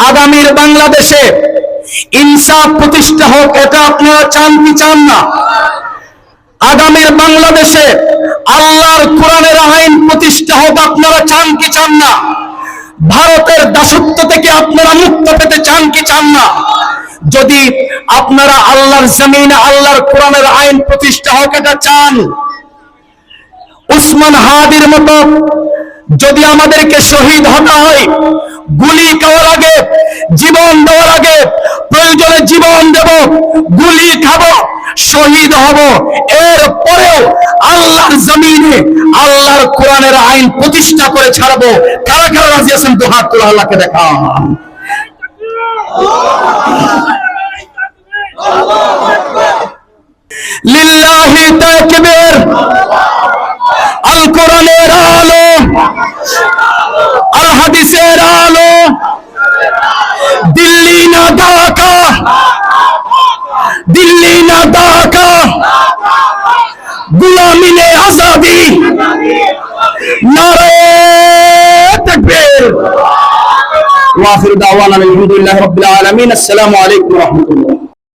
আগামীর বাংলাদেশে ইনসাফ প্রতিষ্ঠা হোক, এটা আপনারা চান কি চান না? আগামীর বাংলাদেশে আল্লাহর কোরআনের আইন প্রতিষ্ঠা হোক, আপনারা চান কি চান না? ভারতের দাসত্ব থেকে আপনারা মুক্ত পেতে চান কি চান না? যদি আপনারা আল্লাহর জমিনে আল্লাহর কোরআনের আইন প্রতিষ্ঠা হোক এটা চান, উসমান হাদির মতো যদি আমাদেরকে শহীদ হতে হয়, গুলি খাওয়ার আগে, জীবন দেওয়ার আগে, প্রয়োজনে জীবন দেব, গুলি খাবো, শহীদ হব, এরপরেও আল্লাহর জমিনে আল্লাহর কোরআনের আইন প্রতিষ্ঠা করে ছাড়বো। কারা কারা রাজি আছেন? দুহাত তুলে আল্লাহকে দেখান। লিল্লাহি তাকবীর। আল কোরআনের আলো, আল হাদিসের আলো, দিল্লি না ঢাকা, দিল্লি না ঢাকা, গুলামি নে আজাদি, নারে তাকবীর। ওয়া আখিরু দাওয়ানা আলহামদুলিল্লাহি রাব্বিল আলামিন। আসসালামু আলাইকুম ওয়া রাহমাতুল্লাহ।